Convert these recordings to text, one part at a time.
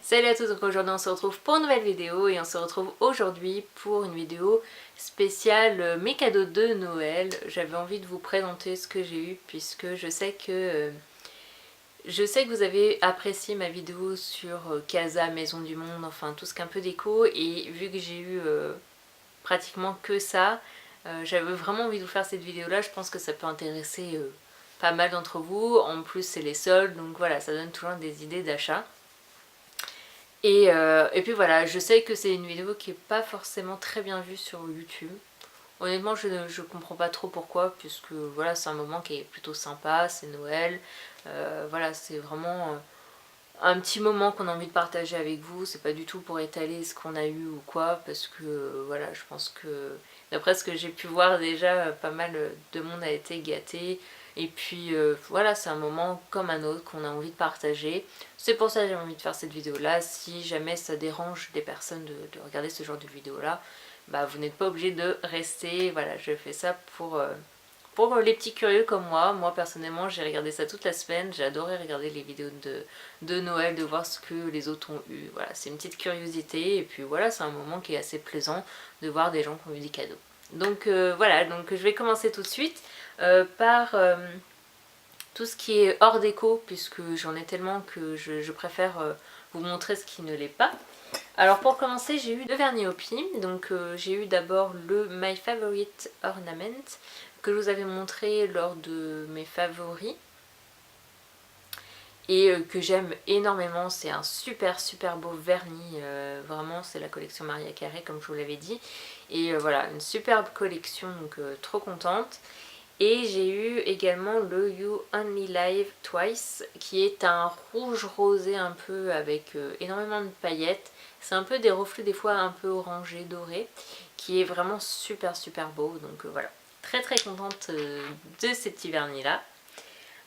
Salut à tous, donc aujourd'hui on se retrouve pour une nouvelle vidéo et on se retrouve aujourd'hui pour une vidéo spéciale mes cadeaux de Noël. J'avais envie de vous présenter ce que j'ai eu puisque je sais que vous avez apprécié ma vidéo sur Casa, Maison du Monde, enfin tout ce qui est un peu déco, et vu que j'ai eu pratiquement que ça, j'avais vraiment envie de vous faire cette vidéo là. Je pense que ça peut intéresser pas mal d'entre vous. En plus c'est les soldes, donc voilà, ça donne toujours des idées d'achat. Et puis voilà, je sais que c'est une vidéo qui est pas forcément très bien vue sur YouTube. Honnêtement, je comprends pas trop pourquoi, puisque voilà, c'est un moment qui est plutôt sympa, c'est Noël. Voilà, c'est vraiment un petit moment qu'on a envie de partager avec vous. C'est pas du tout pour étaler ce qu'on a eu ou quoi, parce que voilà, je pense que d'après ce que j'ai pu voir déjà, pas mal de monde a été gâté. Et puis voilà, c'est un moment comme un autre qu'on a envie de partager. C'est pour ça que j'ai envie de faire cette vidéo là. Si jamais ça dérange des personnes de regarder ce genre de vidéo là, bah vous n'êtes pas obligé de rester. Voilà, je fais ça pour les petits curieux comme moi. Moi personnellement j'ai regardé ça toute la semaine, j'ai adoré regarder les vidéos de Noël, de voir ce que les autres ont eu. Voilà, c'est une petite curiosité et puis voilà, c'est un moment qui est assez plaisant de voir des gens qui ont eu des cadeaux. Donc voilà, donc je vais commencer tout de suite par tout ce qui est hors déco, puisque j'en ai tellement que je préfère vous montrer ce qui ne l'est pas. Alors pour commencer, j'ai eu deux vernis au pied. Donc j'ai eu d'abord le My Favorite Ornament que je vous avais montré lors de mes favoris et que j'aime énormément. C'est un super beau vernis, vraiment c'est la collection Maria Carré comme je vous l'avais dit. Et voilà, une superbe collection, donc trop contente. Et j'ai eu également le You Only Live Twice, qui est un rouge rosé un peu avec énormément de paillettes. C'est un peu des reflets des fois un peu orangés, dorés, qui est vraiment super beau. Donc voilà, très contente de ces petits vernis là.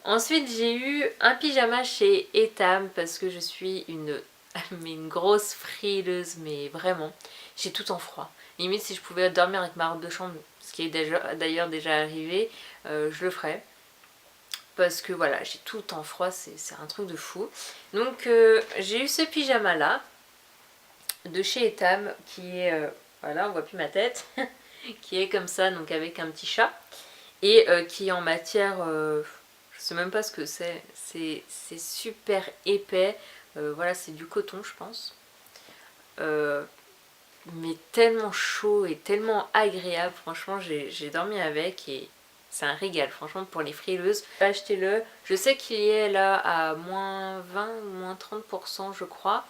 Ensuite j'ai eu un pyjama chez Etam parce que je suis une grosse frileuse, mais vraiment, j'ai tout en froid. Limite si je pouvais dormir avec ma robe de chambre, ce qui est d'ailleurs déjà arrivé, je le ferais. Parce que voilà, j'ai tout en froid, c'est un truc de fou. Donc j'ai eu ce pyjama là, de chez Etam, qui est, voilà on voit plus ma tête, qui est comme ça, donc avec un petit chat. Et qui est en matière, je sais même pas ce que c'est super épais, voilà c'est du coton je pense. Mais tellement chaud et tellement agréable, franchement j'ai dormi avec et c'est un régal, franchement pour les frileuses. Achetez-le, je sais qu'il est là à moins 20 ou moins 30% je crois.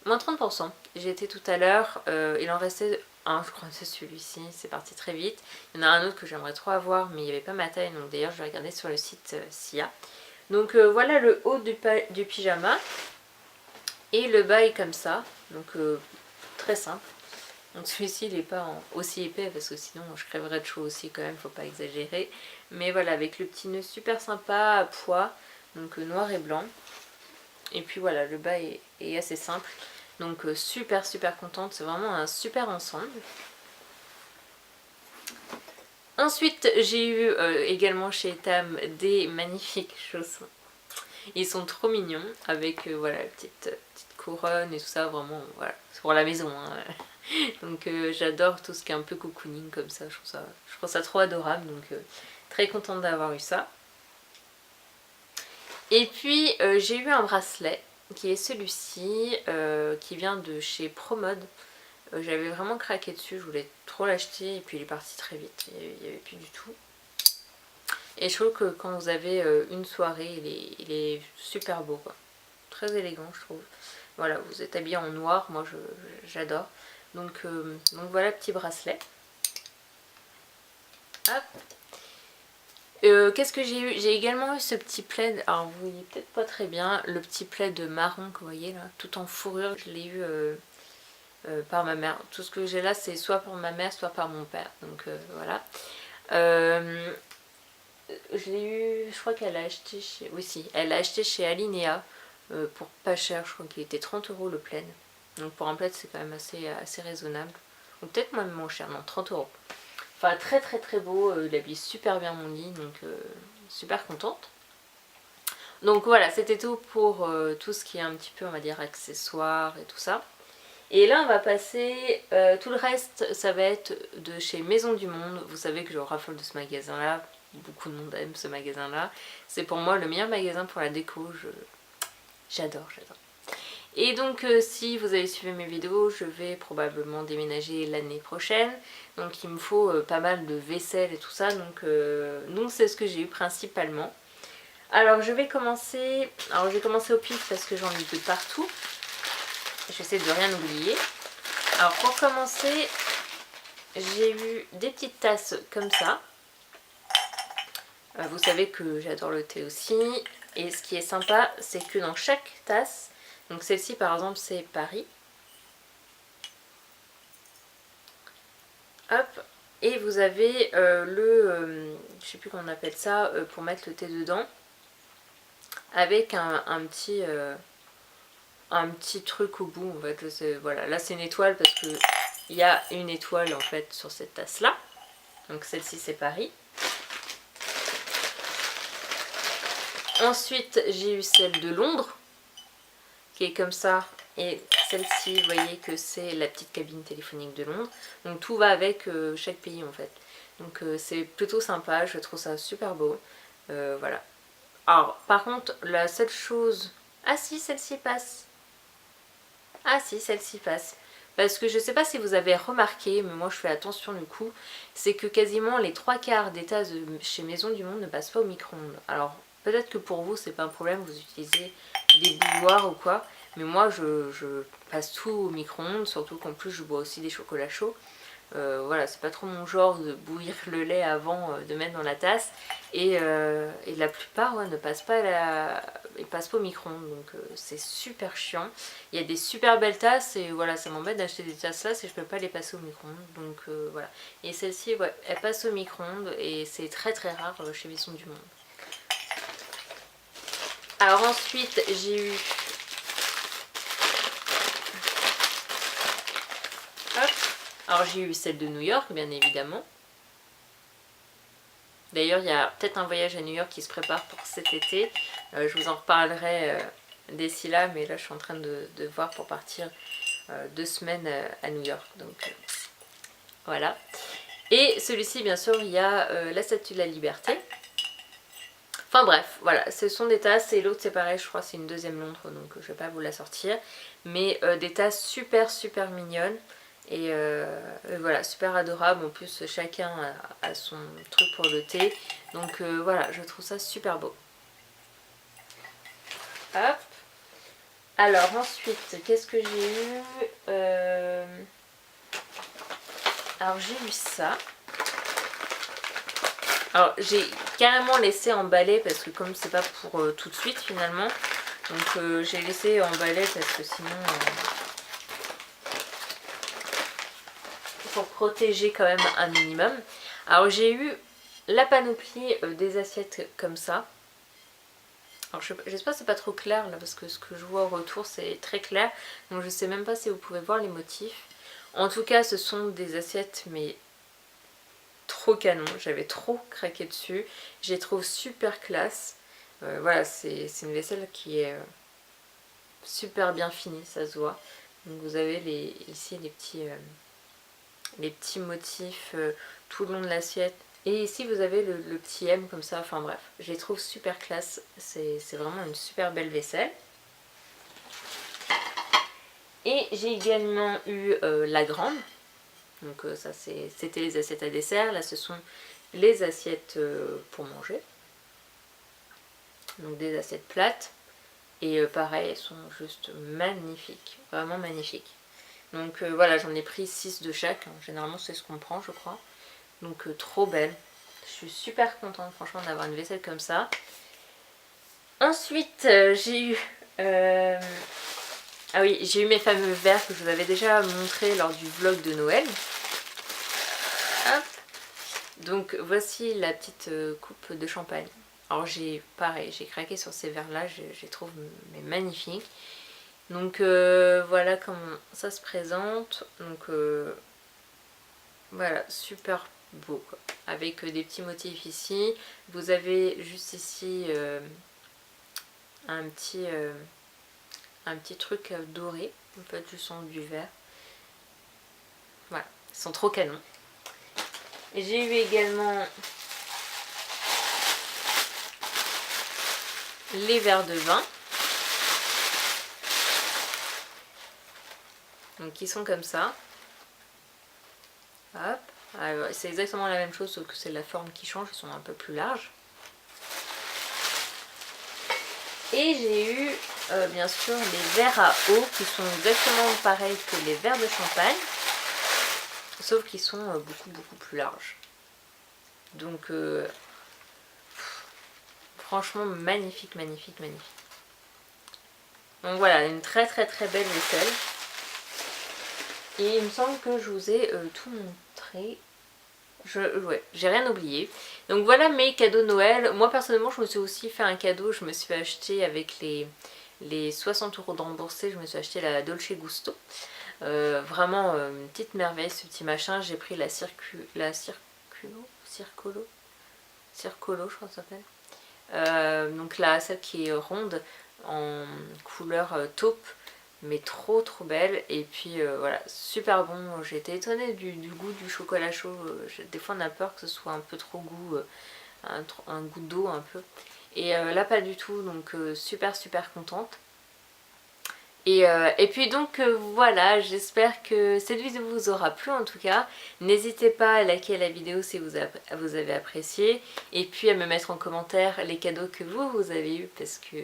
Moins 30%, j'ai été tout à l'heure, il en restait un, je crois que c'est celui-ci, c'est parti très vite. Il y en a un autre que j'aimerais trop avoir mais il n'y avait pas ma taille, donc d'ailleurs je vais regarder sur le site SIA. Donc voilà le haut du pyjama et le bas est comme ça, donc très simple. Donc celui-ci il n'est pas aussi épais parce que sinon je crèverais de chaud aussi quand même, faut pas exagérer. Mais voilà, avec le petit nœud super sympa à pois, donc noir et blanc. Et puis voilà, le bas est assez simple. Donc super contente, c'est vraiment un super ensemble. Ensuite j'ai eu également chez Etam des magnifiques chaussons. Ils sont trop mignons avec voilà petite couronne et tout ça, vraiment voilà, c'est pour la maison hein. Donc j'adore tout ce qui est un peu cocooning comme ça, je trouve ça trop adorable, donc très contente d'avoir eu ça. Et puis j'ai eu un bracelet qui est celui-ci, qui vient de chez Promode. J'avais vraiment craqué dessus, je voulais trop l'acheter et puis il est parti très vite, il n'y avait plus du tout. Et je trouve que quand vous avez une soirée, il est super beau quoi. Très élégant je trouve. Voilà, vous êtes habillé en noir, moi j'adore. Donc voilà, petit bracelet. Hop. Qu'est-ce que j'ai eu? J'ai également eu ce petit plaid, alors vous voyez peut-être pas très bien, le petit plaid marron que vous voyez là, tout en fourrure. Je l'ai eu par ma mère. Tout ce que j'ai là c'est soit par ma mère, soit par mon père. Donc voilà. Je l'ai eu, je crois qu'elle a acheté chez... Oui si, elle a acheté chez Alinea pour pas cher, je crois qu'il était 30 € le plaid. Donc pour un plaid c'est quand même assez raisonnable. Ou peut-être même moins cher, non 30 €. Enfin très beau, il habille super bien mon lit, donc super contente. Donc voilà, c'était tout pour tout ce qui est un petit peu, on va dire, accessoires et tout ça. Et là on va passer, tout le reste ça va être de chez Maison du Monde. Vous savez que je raffole de ce magasin là, beaucoup de monde aime ce magasin là. C'est pour moi le meilleur magasin pour la déco, j'adore. Et donc si vous avez suivi mes vidéos, je vais probablement déménager l'année prochaine. Donc il me faut pas mal de vaisselle et tout ça, donc c'est ce que j'ai eu principalement. Alors je vais commencer au pif parce que j'en ai de partout. J'essaie de rien oublier. Alors pour commencer, j'ai eu des petites tasses comme ça. Vous savez que j'adore le thé aussi. Et ce qui est sympa, c'est que dans chaque tasse, donc celle-ci par exemple c'est Paris. Hop. Et vous avez je sais plus comment on appelle ça, pour mettre le thé dedans. Avec un petit truc au bout en fait. Voilà, là c'est une étoile parce que il y a une étoile en fait sur cette tasse là. Donc celle-ci c'est Paris. Ensuite j'ai eu celle de Londres qui est comme ça, et celle-ci vous voyez que c'est la petite cabine téléphonique de Londres. Donc tout va avec chaque pays en fait. Donc c'est plutôt sympa, je trouve ça super beau. Voilà. Alors par contre la seule chose... Ah si, celle-ci passe. Ah si, celle-ci passe. Parce que je sais pas si vous avez remarqué, mais moi je fais attention du coup, c'est que quasiment les 3/4 des tasses chez Maison du Monde ne passent pas au micro-ondes. Alors peut-être que pour vous c'est pas un problème, vous utilisez des bouilloires ou quoi, mais moi je passe tout au micro-ondes, surtout qu'en plus je bois aussi des chocolats chauds. Voilà, c'est pas trop mon genre de bouillir le lait avant de mettre dans la tasse. Et la plupart ne passent pas ils passent pas au micro-ondes, donc c'est super chiant. Il y a des super belles tasses et voilà, ça m'embête d'acheter des tasses là si je peux pas les passer au micro-ondes. Donc voilà. Et celle-ci, ouais, elle passe au micro-ondes et c'est très très rare chez Maison du Monde. Alors ensuite, j'ai eu... Hop. Alors j'ai eu celle de New York, bien évidemment. D'ailleurs, il y a peut-être un voyage à New York qui se prépare pour cet été. Je vous en reparlerai d'ici là, mais là je suis en train de voir pour partir 2 semaines à New York. Donc voilà. Et celui-ci, bien sûr, il y a la Statue de la Liberté. Enfin bref, voilà, ce sont des tasses, et l'autre c'est pareil, je crois c'est une deuxième Londres, donc je vais pas vous la sortir. Mais des tasses super super mignonnes. Et voilà, super adorable. En plus chacun a son truc pour le thé. Donc voilà, je trouve ça super beau. Hop. Alors ensuite, qu'est-ce que j'ai eu Alors j'ai eu ça. Alors j'ai carrément laissé emballer parce que comme c'est pas pour tout de suite finalement. Donc j'ai laissé emballer parce que sinon... pour protéger quand même un minimum. Alors j'ai eu la panoplie des assiettes comme ça. Alors j'espère que c'est pas trop clair là parce que ce que je vois au retour c'est très clair. Donc je sais même pas si vous pouvez voir les motifs. En tout cas ce sont des assiettes mais trop canon. J'avais trop craqué dessus. Je les trouve super classe. Voilà, c'est une vaisselle qui est super bien finie, ça se voit. Donc vous avez ici les petits motifs tout le long de l'assiette. Et ici vous avez le petit M comme ça, enfin bref, je les trouve super classe, c'est vraiment une super belle vaisselle. Et j'ai également eu la grande, donc ça c'était les assiettes à dessert, là ce sont les assiettes pour manger. Donc des assiettes plates, et pareil, elles sont juste magnifiques, vraiment magnifiques. Donc voilà, j'en ai pris 6 de chaque, généralement c'est ce qu'on prend je crois. Donc trop belle. Je suis super contente franchement d'avoir une vaisselle comme ça. Ensuite j'ai eu... Ah oui, j'ai eu mes fameux verres que je vous avais déjà montré lors du vlog de Noël. Hop. Donc voici la petite coupe de champagne. Alors pareil, j'ai craqué sur ces verres là, je les trouve magnifiques. Donc voilà comment ça se présente. Donc voilà, super beau quoi. Avec des petits motifs ici. Vous avez juste ici un petit truc doré, en fait du son du verre. Voilà, ils sont trop canons. Et j'ai eu également les verres de vin. Donc ils sont comme ça. Hop. C'est exactement la même chose sauf que c'est la forme qui change, ils sont un peu plus larges. Et j'ai eu bien sûr les verres à eau qui sont exactement pareils que les verres de champagne, sauf qu'ils sont beaucoup plus larges. Donc franchement magnifique. Donc voilà, une très belle vaisselle. Et il me semble que je vous ai tout montré. Ouais, j'ai rien oublié. Donc voilà mes cadeaux de Noël. Moi personnellement je me suis aussi fait un cadeau. Je me suis acheté avec les 60 € de remboursés. Je me suis acheté la Dolce Gusto. Vraiment une petite merveille ce petit machin. J'ai pris la Circolo je crois que ça s'appelle. Donc là celle qui est ronde en couleur taupe, mais trop belle. Et puis voilà, super bon. J'ai été étonnée du goût du chocolat chaud. Des fois on a peur que ce soit un peu trop goût, un goût d'eau un peu. Et là pas du tout, donc super contente. Et puis donc voilà, j'espère que cette vidéo vous aura plu en tout cas. N'hésitez pas à liker la vidéo si vous avez apprécié. Et puis à me mettre en commentaire les cadeaux que vous avez eu, parce que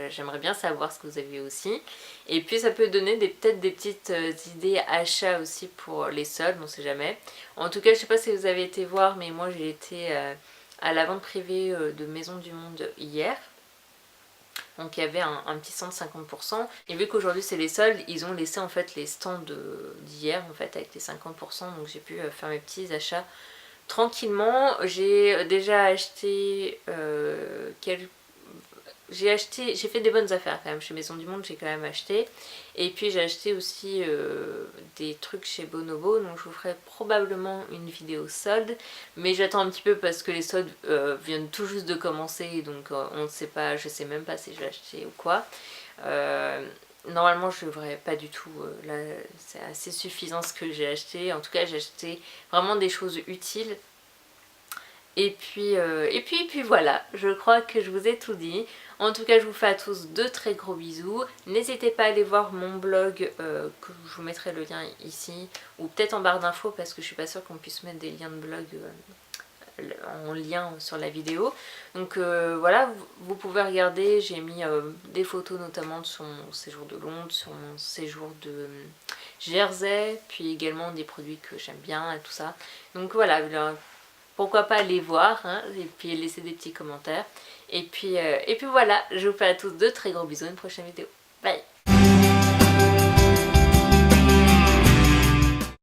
j'aimerais bien savoir ce que vous avez eu aussi. Et puis ça peut donner peut-être des petites idées achats aussi pour les soldes, on sait jamais. En tout cas je sais pas si vous avez été voir, mais moi j'ai été à la vente privée de Maison du Monde hier. Donc il y avait un petit stand de 50%. Et vu qu'aujourd'hui c'est les soldes, ils ont laissé en fait les stands d'hier en fait avec les 50%. Donc j'ai pu faire mes petits achats tranquillement. J'ai déjà acheté j'ai fait des bonnes affaires quand même. Chez Maison du Monde j'ai quand même acheté. Et puis j'ai acheté aussi des trucs chez Bonobo. Donc je vous ferai probablement une vidéo solde. Mais j'attends un petit peu parce que les soldes viennent tout juste de commencer. Donc on ne sait pas, je sais même pas si je vais acheter ou quoi. Normalement je ne devrais pas du tout. Là c'est assez suffisant ce que j'ai acheté. En tout cas j'ai acheté vraiment des choses utiles. Et puis voilà, je crois que je vous ai tout dit. En tout cas, je vous fais à tous de très gros bisous. N'hésitez pas à aller voir mon blog, que je vous mettrai le lien ici, ou peut-être en barre d'infos, parce que je suis pas sûre qu'on puisse mettre des liens de blog en lien sur la vidéo. Donc voilà, vous pouvez regarder, j'ai mis des photos notamment sur mon séjour de Londres, sur mon séjour de Jersey, puis également des produits que j'aime bien et tout ça. Donc voilà, pourquoi pas aller voir, hein, et puis laisser des petits commentaires. Et puis voilà, je vous fais à tous de très gros bisous, une prochaine vidéo.